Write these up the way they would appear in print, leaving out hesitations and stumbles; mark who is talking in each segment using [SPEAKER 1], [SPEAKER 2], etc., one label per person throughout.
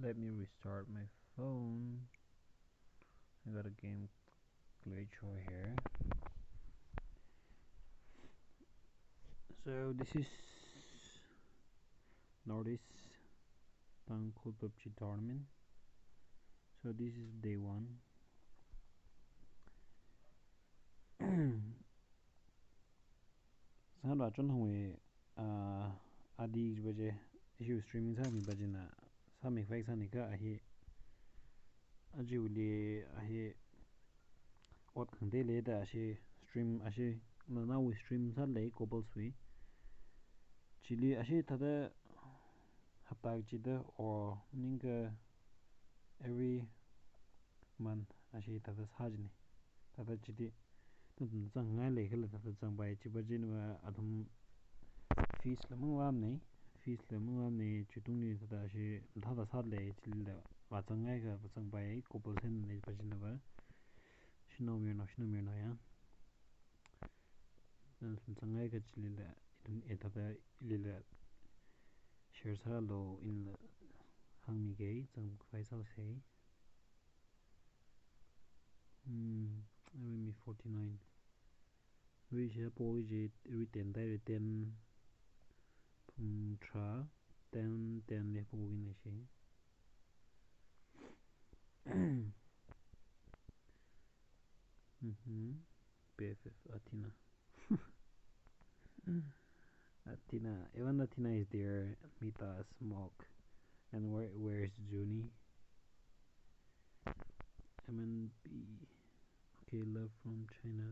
[SPEAKER 1] Let me restart my phone. I got a game glitch over here. So this is Northeast Tangkhul Pubg tournament. So this is day 1. Sang ra chon hwe adi baje issue streaming sa mi bajina sa mi fake sa ni ka ahi ajiuli ahi what khande le da shi stream ashi na we stream sa le couple sui chili ashi tada hapta chida or ninga every month ashi tada sajni tada chidi zang ngai le khale tada zang bai chi bajin wa adhum fees la mangwam ne chutung ni tada shi thada sa le chili la wa zang ngai ga zang bai couple sen ne bajin ba shino mir no ya zang ngai ga chili la tada ilila share sa lo in la hang mi ge zang fai sa sei me 49 we share po je return dai 10 tra 10 le po win she Bff Athena even Athena is there. Mita smoke. And where is Juni? MNB. Okay, love from China.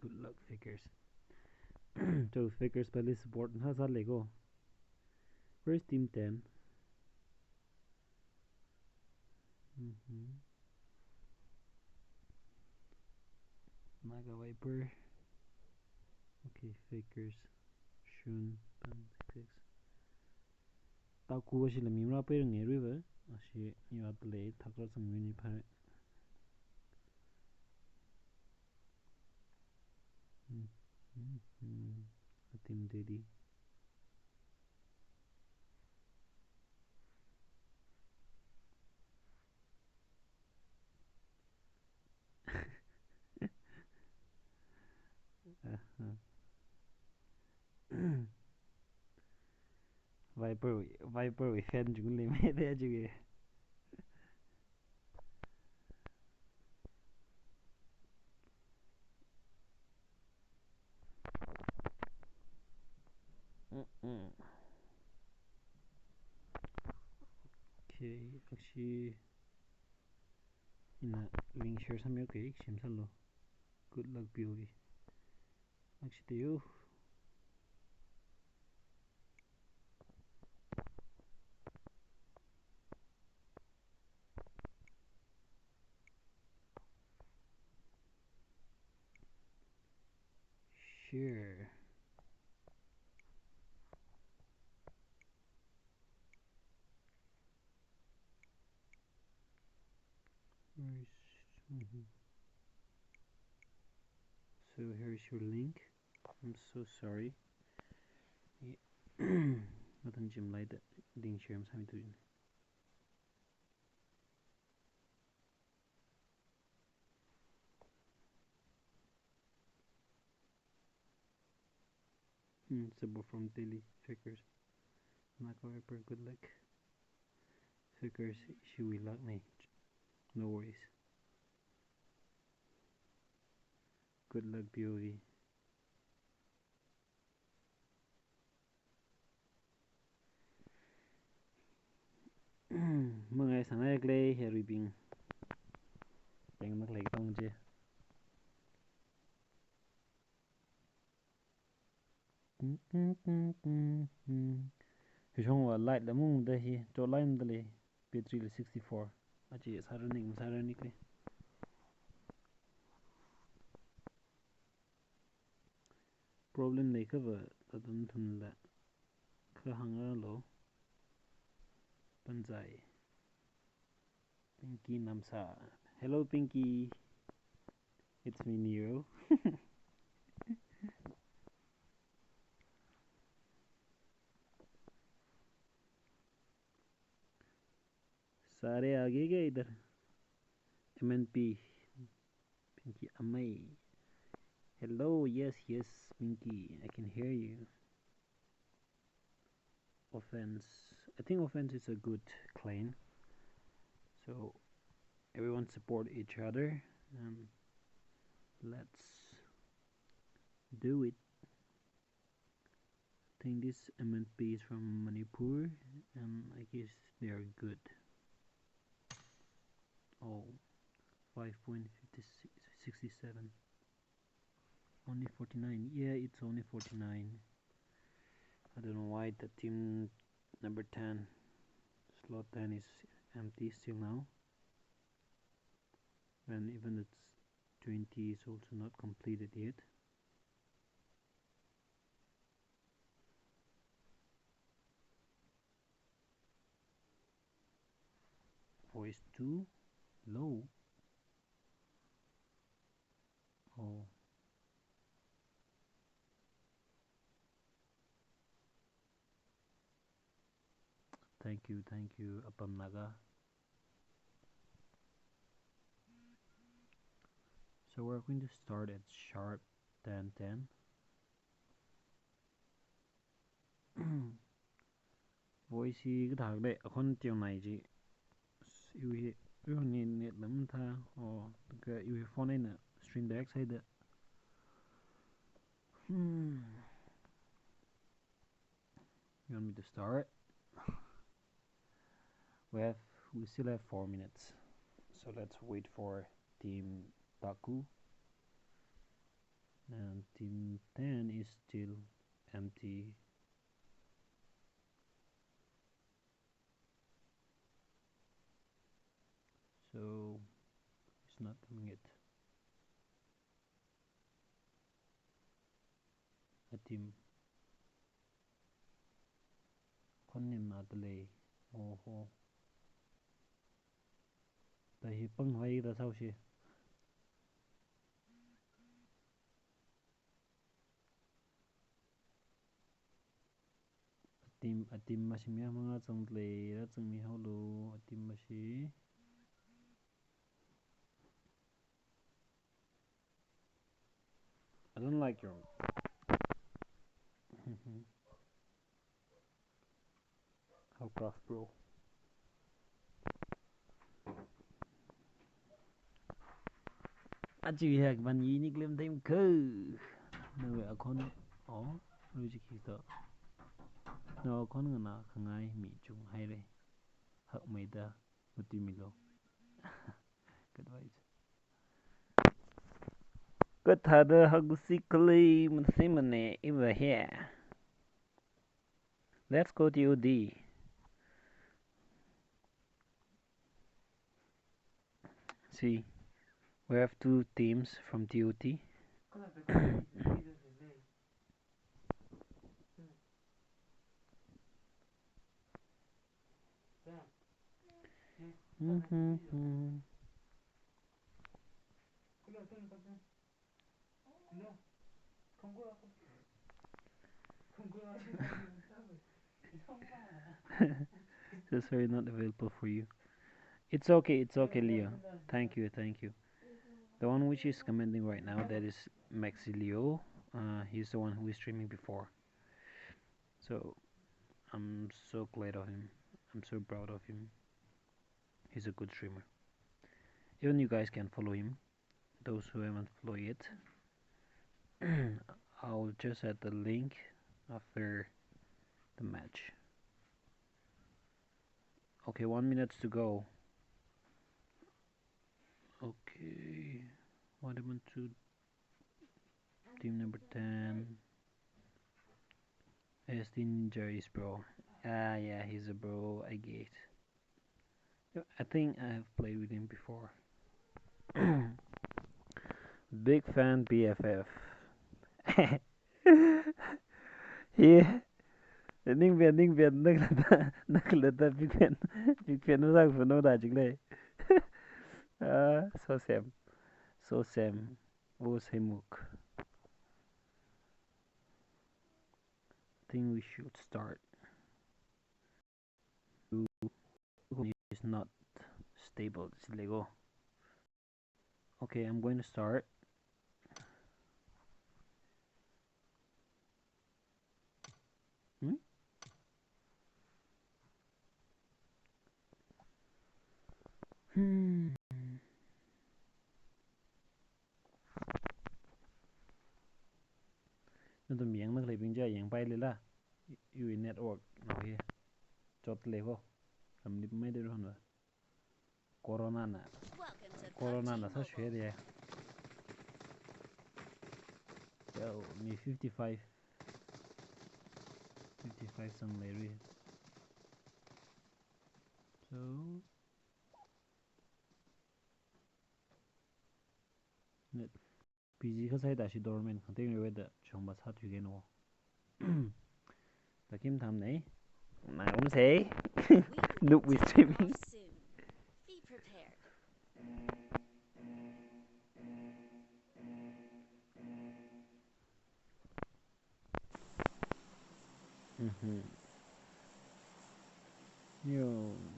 [SPEAKER 1] Good luck, figures. Those figures pali support na sa Lego. Where's team 10? Naga Viper. Okay, figures. Shun. Banzai. DAKKU was in the Mimra pairing a river. She you had late, Takra some mini pirate. Team Daddy. Viper we fan jungli me there juge. Okay, actually in a link share some okay, shimsalo. Good luck PØV. Actually you share. So here's your link. I'm so sorry. Nothing Jim like that. Link share I'm having to do. Sabo from Delhi figures. Naga Viper, good luck. Figures she will luck me. No worries. Good luck PØV. Mga sáng nay glay here being tiếng mắc lấy tông chưa thì xong light là mung đây hi cho line đây battery là 64 à chị sao running cái problem này cái vợ tao tuần là Kahangalo Banzai Pinky Namsa. Hello Pinky, it's me Nero. सारे आगे गए इधर. MNP Pinky Amai. Hello, yes, Pinky, I can hear you. Offense, I think offense is a good clan, so everyone support each other and let's do it. I think this MNP is from Manipur and I guess they are good. Oh, 5.67, only 49. Yeah, it's only 49. I don't know why the team number 10 slot 10 is empty still now, and even its 20 is also not completed yet. Voice too low. Oh, thank you, Naga. So we're going to start at sharp 10:10. Voice cái thằng đấy con chiều này chị yêu nhìn lắm tha cái yêu phone này nè stream deck hay đấy. You want me to start? We still have 4 minutes, so let's wait for team DAKKU. And team 10 is still empty. So it's not coming yet. A team con niệm là delay. Oh. Tại vì băng hoài là sao chứ? A team mà xem mga trong delay ra trong mi holo a team mà si. I don't like your how craft bro. À chị hạc bạn gì nick lên thêm cơ. Nơi ở con rồi chị khi tớ. Nó con người nào không ai mị chung hay đây. Hợ mày ta một team mình lo. Good vibes. Good thada hagusikali msimane over here. Let's go to OD. See, we have 2 teams from TOT. So sorry, not available for you. It's okay, Leo. Thank you. The one which is commenting right now, that is Maxi Leo. He's the one who is streaming before. So I'm so glad of him. I'm so proud of him. He's a good streamer. Even you guys can follow him, those who haven't followed yet. I'll just add the link after the match. Okay, 1 minute to go. Okay, what happened to team number 10? SD Ninja is bro. Yeah, he's a bro, I get. I think I have played with him before. Big fan BFF. Yeah. Ning bien nak là ta big fan nó sang phần nó đã chính đây. So same. So same. Oh same muk. Think we should start. Is not stable. It's Lego. Okay, I'm going to start. Nó tụi miếng nó lấy bình chơi yang bay lên là. You network nào here. Chốt Lego. Làm đi mấy đứa rồi. Corona na sao chuyện đấy. Yo, me 55 some Larry. So net PG khá sai đã chỉ dormant không tiếng rồi đó trong bát sát thủy cái nó. Ta kim tham này mà cũng thế. Look we streaming. Be prepared. Yo,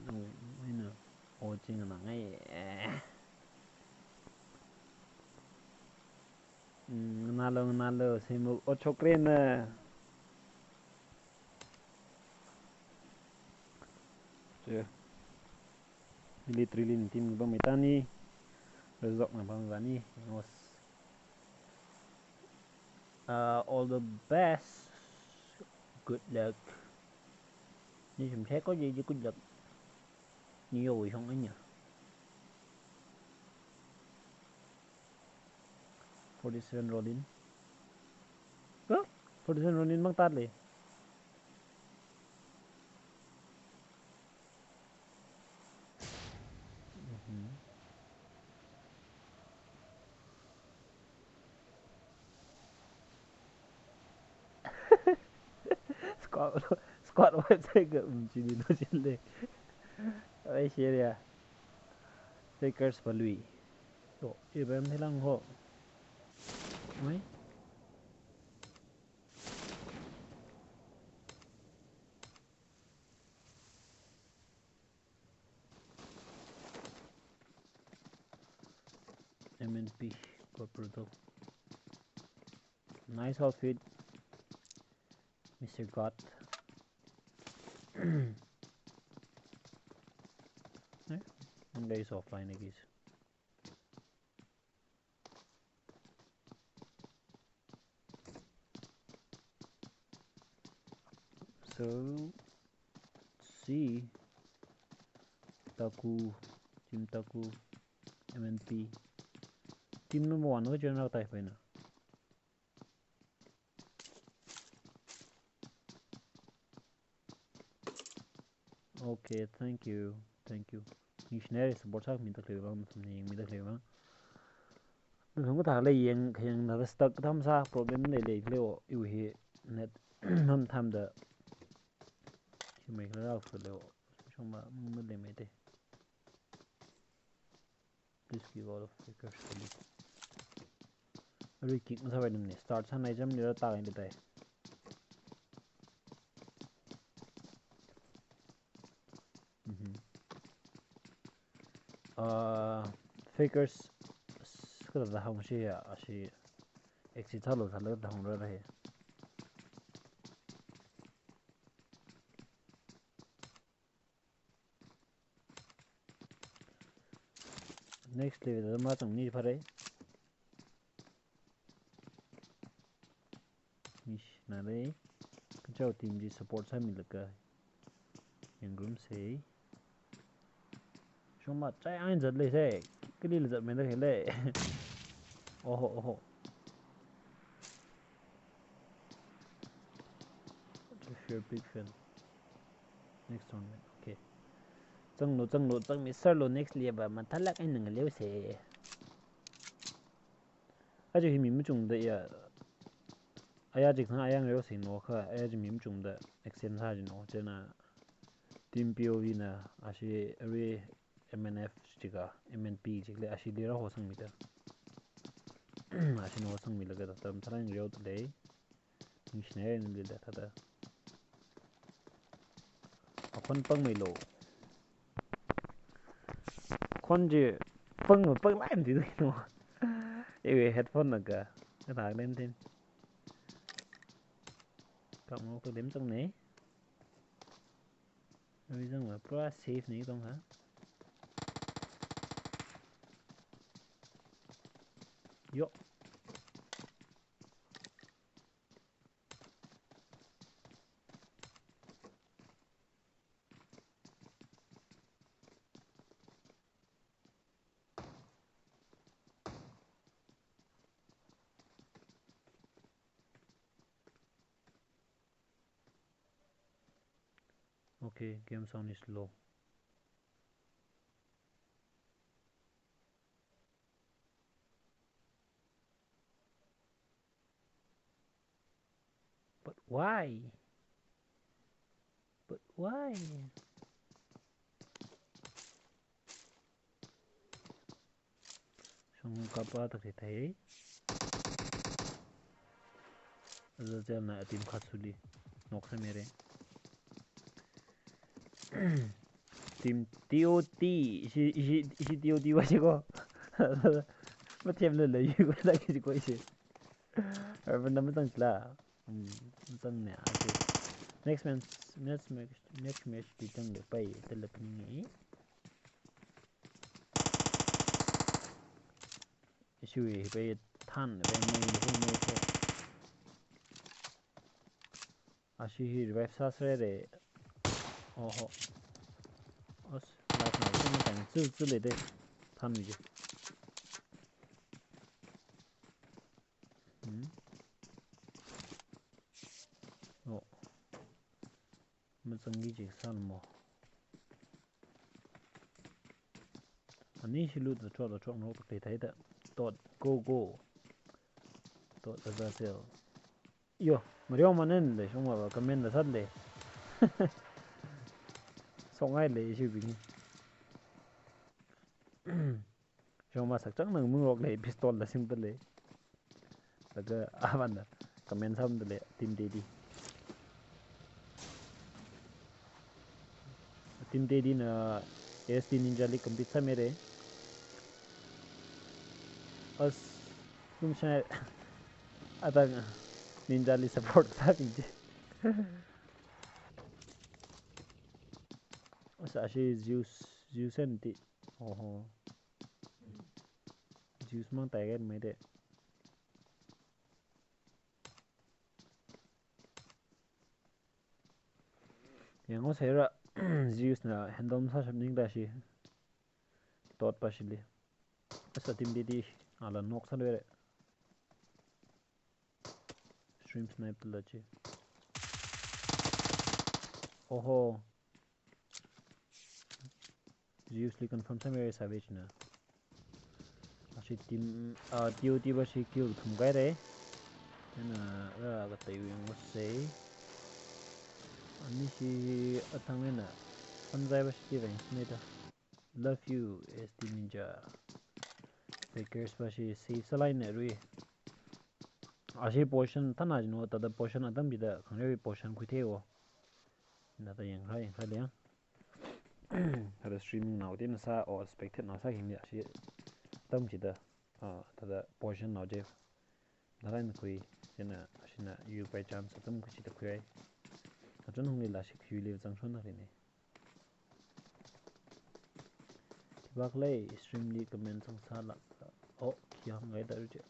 [SPEAKER 1] no, I know. Ồ, chính là ngay. Nalo, xem một ô chocolate nè. Chưa. Literally team bang metani. Result na bang vani. Was all the best. Good luck. Nhưng chúng sẽ có gì chứ good luck. Nhiều rồi không anh nhỉ? 47 Rollin. Có? 47 Rollin bang tát lì. Squad website ke chỉ đi nó trên đây. Ấy xe đi à? Fakers và lùi. Độ, event thế lăng hộ. Mấy? MNP corporate. Nice outfit, Mr. God. One day is offline, I guess. So, see, DAKKU, Team DAKKU, MNP. Team number 1 có general type này. Okay, thank you. Missionary support sa mình được làm mình được làm. Mình không có thằng lấy yang là stuck tham sa problem này lấy leo yêu hi net năm tham the. Thì mình ra được leo xong mà mình lấy mấy thế. Please give all of fakers for me. Rồi kick nó sao vậy nè start sang này chấm nữa ta cái đây. Fakers cái là hồng xí exit thalo thalo hồng ra đây. Next level mà tông ni phải đấy. Mish na đấy. Cái cháu team gì support sa mình được cái. Yang group say. Chúng mà trái anh giật lấy thế. Cái đi là giật mình được hết lệ. Oh. If you're a big fan. Next tournament, okay. Tăng mi solo next level mà thắt lắc anh đừng liêu xe. Ở chỗ mình mới trùng đấy à. ayajik na ayang reo sin no kha ayaj mim chung da extend sa ji no chena team POV na ashi re MNF chiga MNP chigle ashi lira ho sang mi da ashi no sang mi laga da tam tharang reo de ni shne ni le da da akon pang mai lo kon je pang lai di no e headphone naga ta lên tin cộng một cái điểm trong này rồi rằng là pro safe này không hả yo okay game sound is low but why xong capa ta thì thấy giờ giờ là team khát suli nóc sa mere team TOT isi TOT 가지고 뭐 team le 이거 다 가지고 이제 여러분 너무 짱라 짱네 아주 next match ditang le pai telepni issue pai than pai mai hu mai ko ashi revive sa sre oho os last night 좀 당 쯔类的tham gì mình sang gì san mo anh ấy xin lỗi cho nó có thể thấy đó tốt go tốt là sao yo mà điều mà nên để xong mà comment là thật đấy xong ai lấy sự bình xong mà sắc trắng nâng mưa ngọc lấy pistol là simple đấy là cái avan đó comment xong đấy team Daddy na AST Ninja League compete sa mere as tum siya atang Ninja League support sa pinje asa si Zeus enti oho Zeus mang tagen mai de yang ko sera Zeus na handom sa shamning da shi tot pa shi le asa team Daddy ala nok sa le stream snipe la chi oho Zeus li confirm sa mere savage na ashi team TOT ba shi kill thum gai re na ra ga tai wi ngo sei ani shi atang na Banzai ba shi ven ne da love you ST Ninja Bakers ba shi save sa line ne ri ashi portion thana no ta da portion adam bi da khangre portion khu theo na da yang khai liang ada streaming now din sa or expected na sa him ya shi tam ji da ta da portion now je na ran khui jena ashina you by chance tam khu chi da khoi achon hong la shi khu le jang shon na ne bak lay stream li comment sang sa la o kya ngai da je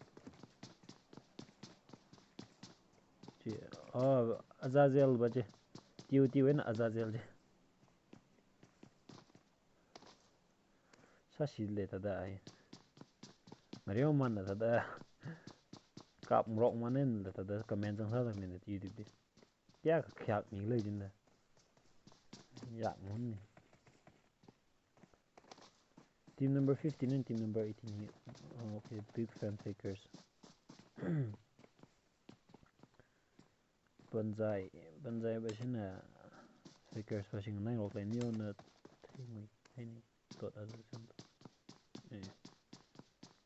[SPEAKER 1] Azazel ba je TOT wen Azazel je sa shi le ta da ai mario man da da kap rock manen da da comment sang sa da ne YouTube đi kya khyak ni le jin da ya mun ni team number 15 and team number 18 here okay big fan fakers Banzai basina figures passing nine of the new nut thing any dot as a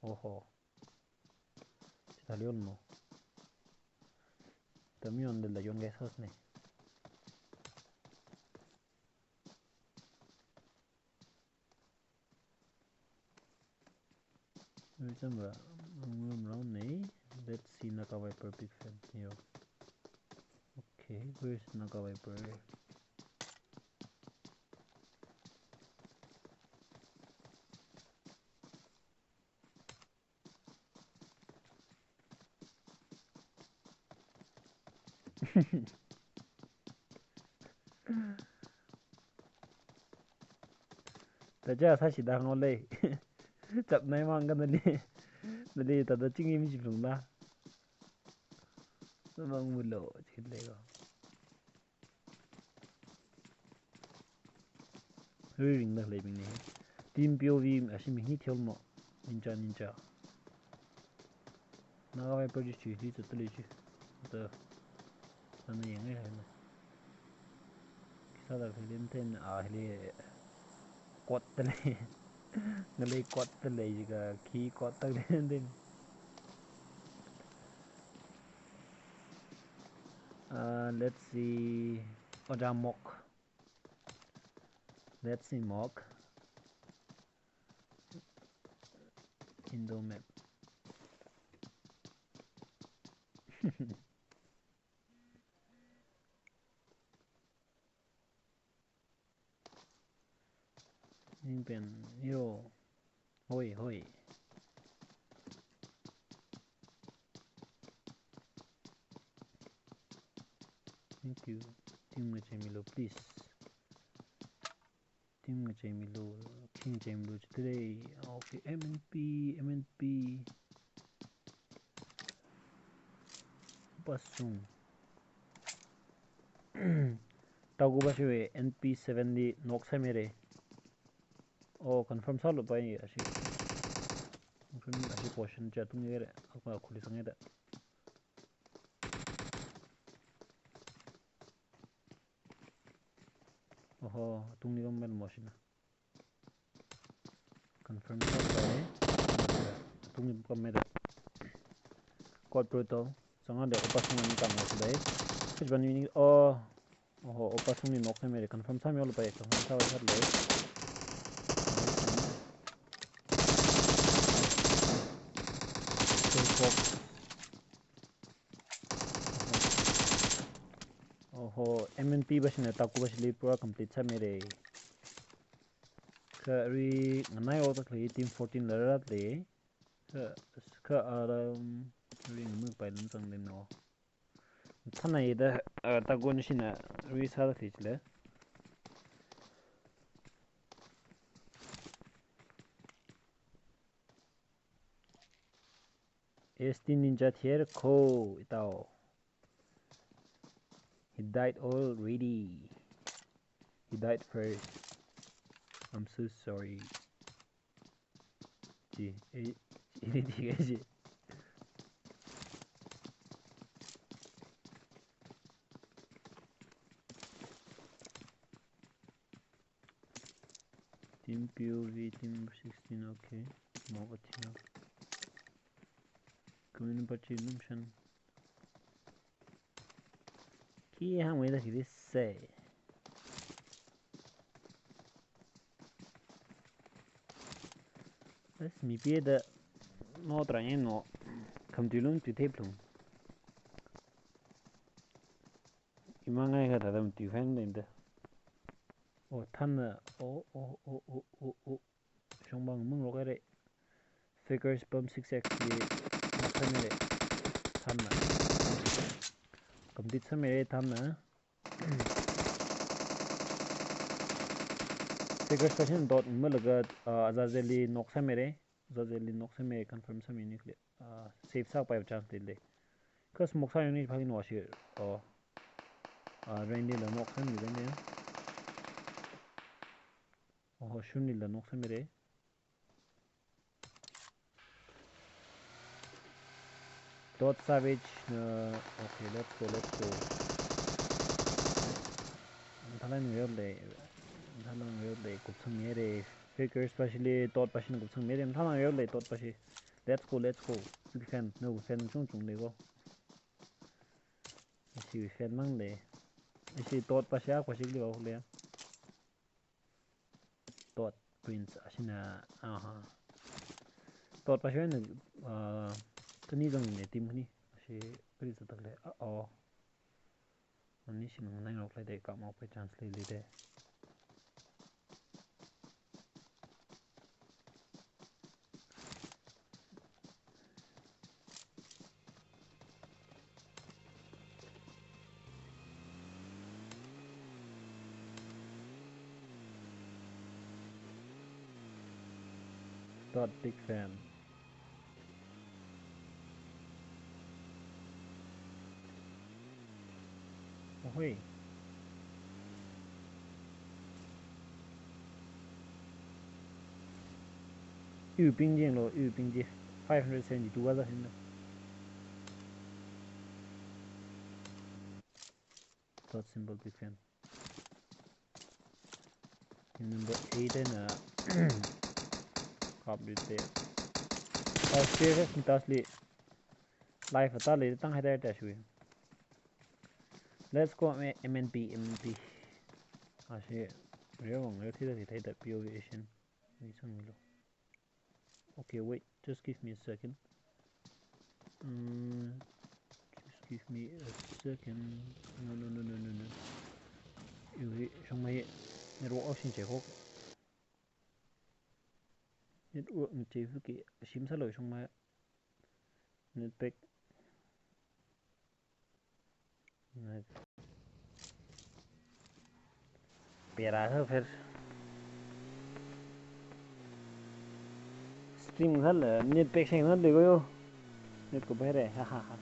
[SPEAKER 1] oh Italian no Tamion de la young guys ne Remember let's see Naga Viper big fan here. Okay, where's Naga Viper? Taja sashi da ngole. Chap nai mang kan dali ta da chingi mi chipung la. Mang mulo chile go. Ring da le bing ne. Team POV ashimi hi thiol mo. Ninja. Naga Viper ji chi hi tali chi. Da sana yang ai hai. Kisa da film ten a hli quat tali. Ngalai quat tali jiga ki quat tali den. Let's see mock. Let's see mock Indo map. Pen yo hoi. Thank you. Team Jamilo, please. Team Jamilo, King Jamilo today. Okay, MNP. Oppasungjr. Tagu baswe NP7 di noksa mere. Oh, confirm salo pai ashi. Confirm ashi portion cha tung ngere akwa khuli sangeda. Oh, tung ni gomel moshina. Confirm salo pai. Tung ni gomel. Code proto. Sanga de Oppasungjr ni kang moshi dai. Which one you need? Oh, Oppasungjr ni noksa mere confirm sa me pai confirm sa wa le. MNP basina takku basili pura complete sa mere kari nganai o takli team 14 larat le ka ring mu pai lam sang den no thana ida takku nishina ri sa thichle ST ninja here ko itao. He died already. He died first. I'm so sorry. Gee, ini Team POV, team 16, okay. More Athena. Community party shan. Ki hang wei da ki say. Let's Mibile da no train no. Come to lung to tape lung. Imangai ka da tu fan den da. Oh tan oh. Shongbang mung lo re. Figures bum 6x ni tan na. Complete sa mere tan na. Figures passion dot malaga azazeli noksa mere confirm sa mini clear save sa pa chance le cause moksa unit phagi no share rain la noksa mi ben shun la noksa mere dot savage okay let's go Thailand will lay kupsung mere figure especially dot passion kupsung mere Thailand will lay dot pashi. Let's go. We can chung le go. We can mang le. We dot pasha pashi le go le. Dot prince ashina dot pasha ne tani dong ne team ni. She prince tak le. Oh. Ani shin nang out like they come up with translate le. Not big fan. Oh hey. Yu Bingjing 572 was in the dot symbol big fan. Number 8 and copy there. Serious tasli life atali tang hada tashui. Let's go MNP. Ashi rewang thida the PØV Asian. Okay, wait, just give me a second. Just give me a second. No. You show my network option check. Network check cái sim sa lỗi trong my netpack. Pera है फिर stream घर netpack से ना देखो यो net को बहरे ha.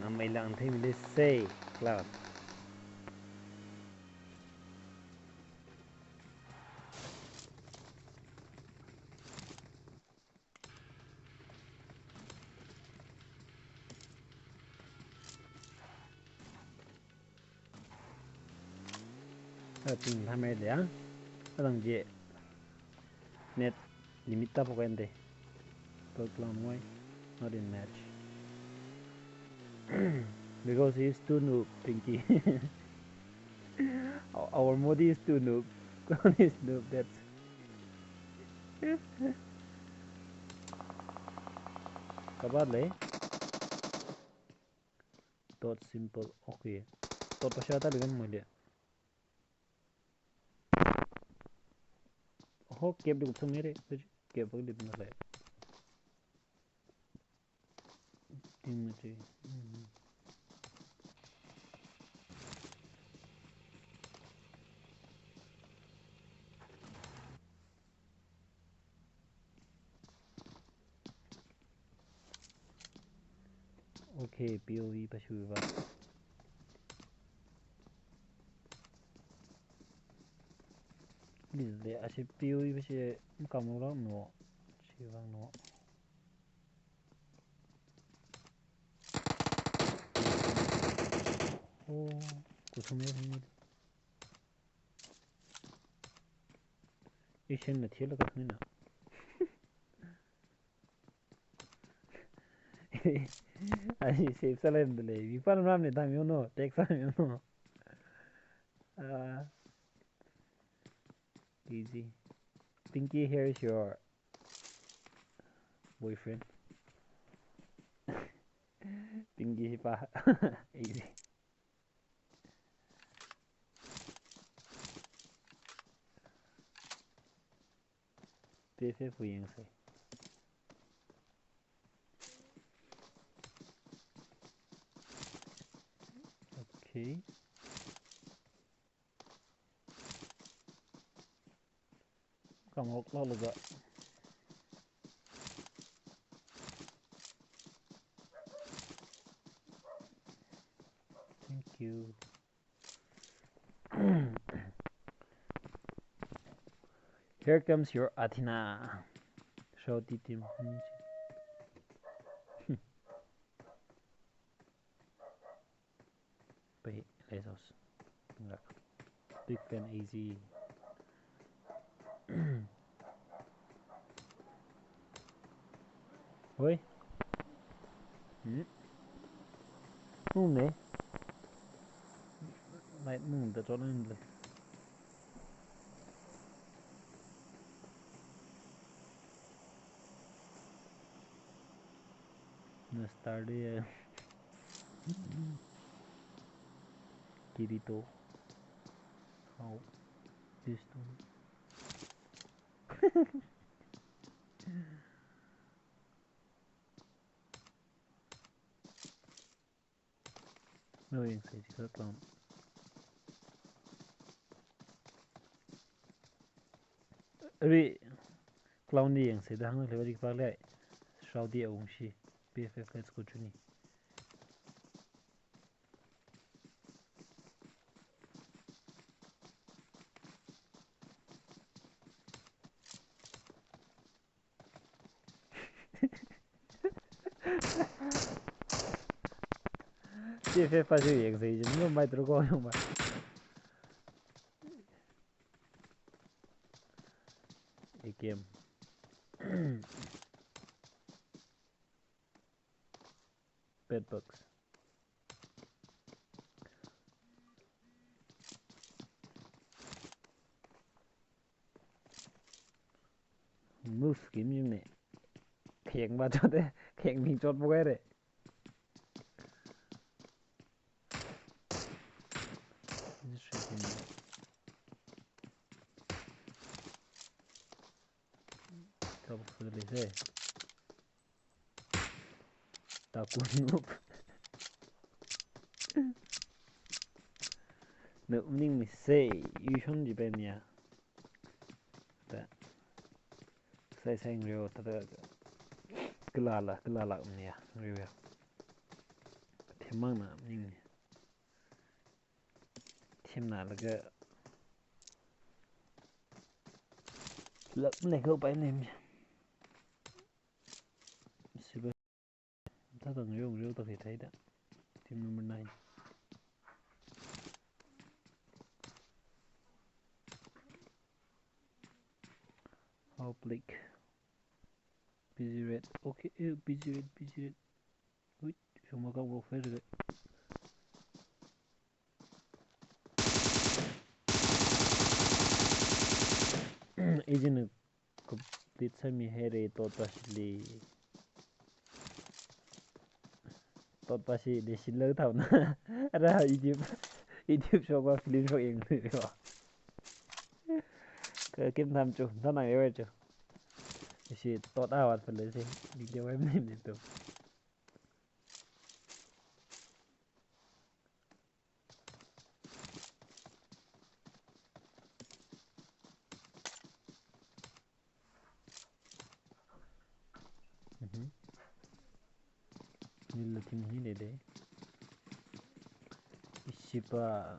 [SPEAKER 1] Năm mấy lần thấy mình say cloud. Ping tham gia đấy, các đồng chí net limit ta phải đây, tôi làm ngoài, not in match, because he's too noob, Pinky. Our modi is too noob, Con is noob. That's các bạn lấy, dot simple, okay, dot pasha ta dengan mudah. Oh, keep the some here. Keep the different like. Okay, POV pashuva. This is the actually POV pashe kamera no. Shivang no. Oh, kusum hai. Asian nathi laga na. I say salad the lay. You found around the time you know. Take some you know. Easy. Pinky, here is your boyfriend. Pinky pa. Easy. PØV Ling say. Okay. Come on, Lola. Thank you. Here comes your Athena. Show the team. pay lesos. Big fan easy. Oi. Ne. Lại ta cho lên rồi. Nó start đi. Kirito. How this one. No yang sai chỉ clown. Ri clown đi yang sai dah hang lewa dik pak lai. Saudi awung shi. BFF let's go chuni. BFF pa ju yang sai je no mai tro ko yung ba. AKM. Bed bugs. Move kiếm như này. Khéng ba cho đấy, khéng mình chốt một cái đấy. Trouble for the day. DAKKU noob. Noob ning mi say you shun ji ben ya. That. Sai sang ryo ta da. Kelala ya ryo. Themang na ning. Thêm nào là cái lợn này không phải nem ta từng rêu ta thì thấy đó. Team number 9 Hao Bleak PØV ok PØV ui chúng mà không phết rồi. Asian complete semi here tot pasi de siller thau na ra Egypt cho qua film cho yên rồi cái kim tham chủ thằng này vậy chứ thì tot out phải lấy gì đi theo em nên được đâu. Nila team ini deh. Wspa.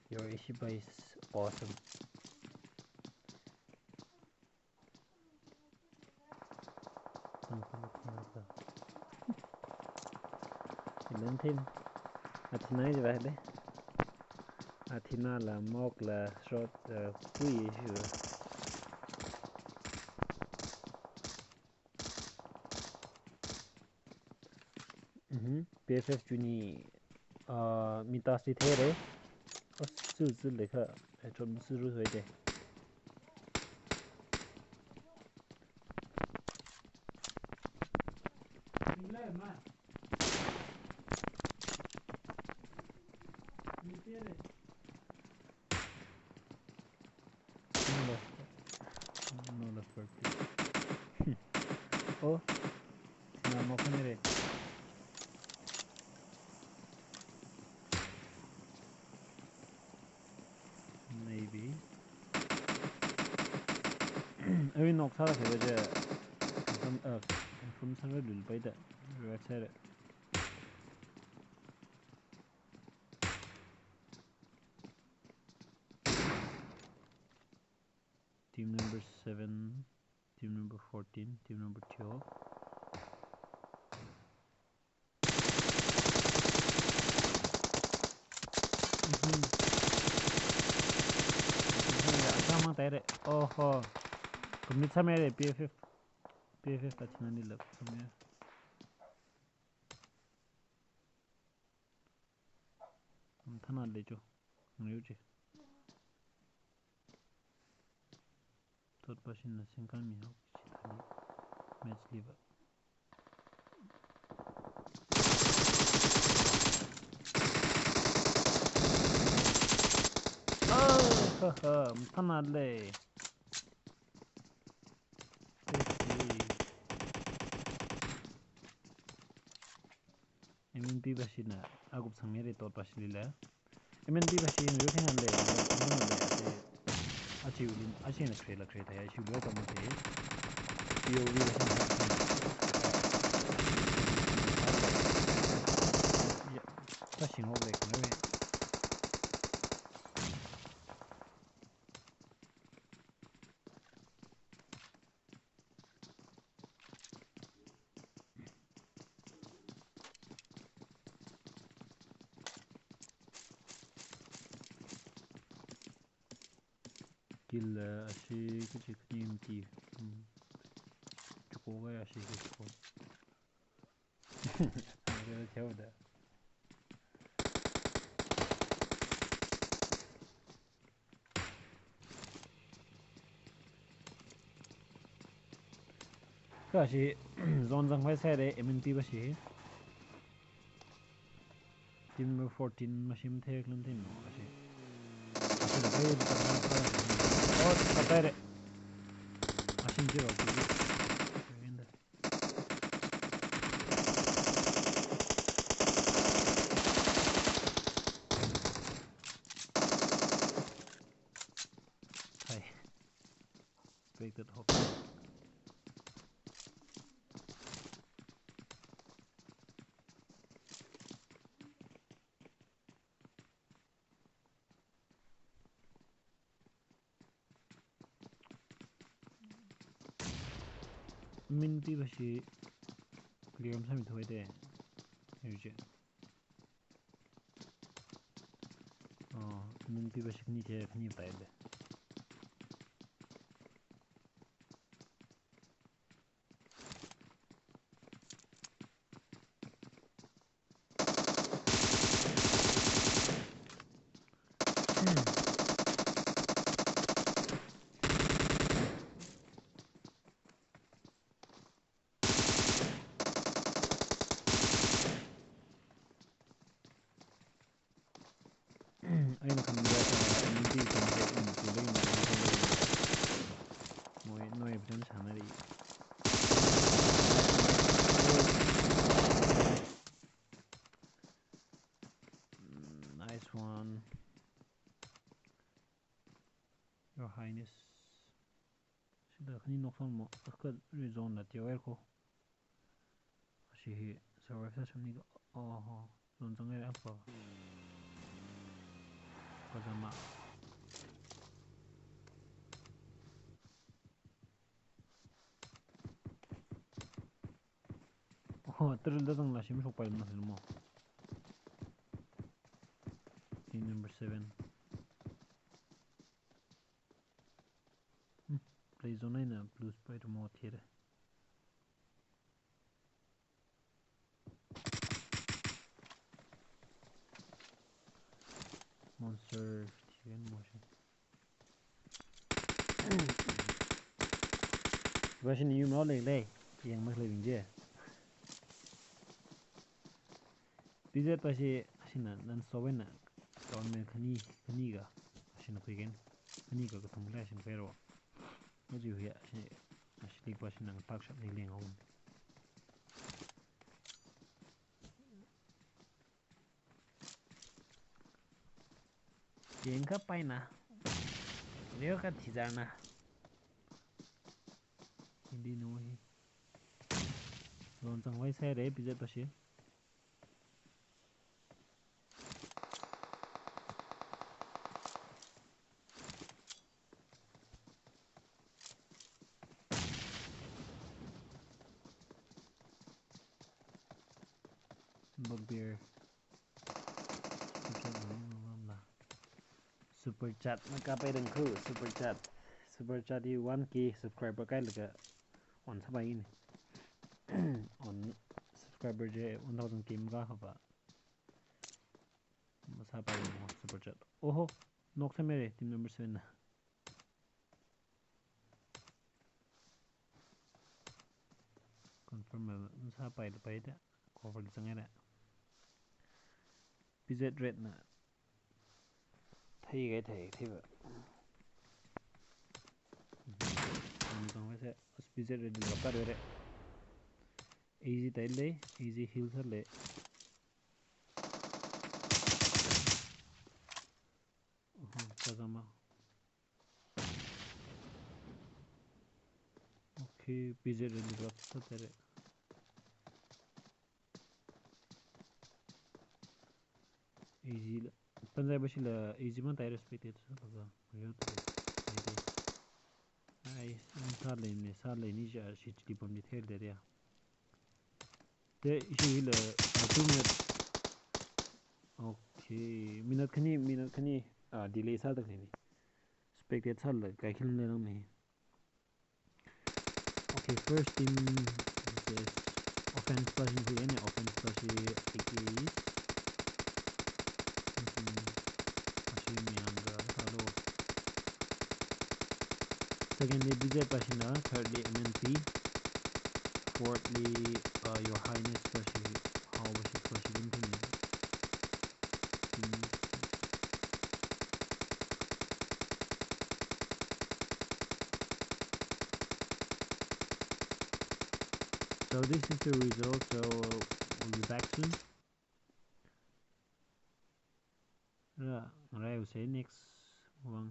[SPEAKER 1] Your wspa is awesome. Tangkhul. Lên thêm Athena như vậy đấy. Athena là mock là short free issue. BFF Juni mitas đi thế đấy, có sự lấy cả chọn sự rồi đấy. Oh, nào một cái này. Maybe. Every knock out of it, from somewhere will buy that. Right side. Team number 7, team number 14, team number 12. Asamang tayo. Oh. Kumit sa mere PFF Athena nila sa mere. Thana lejo. Ngayuji. Tot pashin na singkan mi ho chitali match liver. Thana le. MNP bashina agup sangere tot pashilila. MNP bashin yokhina le. Achieving Asian Trailer Creator, I should welcome you. PØV Flashing over like Mary. Kill ashi kuchi kniimti choCo ya ashi kuchi Naga chawda kashi zonzang vai sare MNP bashi team number 14 mashim thek lam tin no ashi da kai और पता है machine जो होती है हाय break that hook Minty bashi clear some to it. Oh, Minty bashi need to have new bed. Ayun kan nila hindi kan tuloy na mo evidence sana ri nice one your highness sida khani noksan mo akal rezon na tiwel ko shi server session ni oh zon zang ai apa Kazama oh terus datang lah shim shopal na mo team number 7 play zone na blue spidermo here monster chicken motion version you know le yang mas living je bize pashi asina nan sowena government khani ga asina kuigen khani ga thumla asina pero oji huya asli pashi nang pak shap ni leng hon Yenka paina leo ka thizarna hindi no hi zon chang wai sai re bize pashi Bugbear. super chat Nagaไปดังคือ super chat ที่ 1k subscriber ใกล้แล้วก็ on สบายนี่ on subscriber เจ 1000k มันก็ครับมาสบายนี่ super chat โอ้โหนกใช่ไหมทีม number 7นะ confirm มันสบายหรือไปเด้อ cover จังไงแหละ xBZxRed นะไทยไงไทยแบบมันต้องไปใช้ xBZxRed ดีกว่าด้วย easy แต่เลย easy heal ซะเลยก็จะมาโอเค xBZxRed ดีกว่าซะเลยeasy ละปัญญาบัชิละ easy มันแต่ respect ซะแล้วก็เยอะตัวไอ้ซาเลยนี่จะชิดที่ผมดิเทลเดียร์เดี๋ยวอีกละ2 minutesโอเคminute คันนี้delay ซะตั้งนี่ spectate ซะเลยใกล้ขึ้นเลยนั่งนี่ okay first team this is offense flashing हुई है ना offense flashing AKs flashing mianga hello secondly BZ flashing thirdly MNP fourthly your highness flashing Hao Bleak flashing into so this is the result, so we'll be back soon. Alright, I will say next one.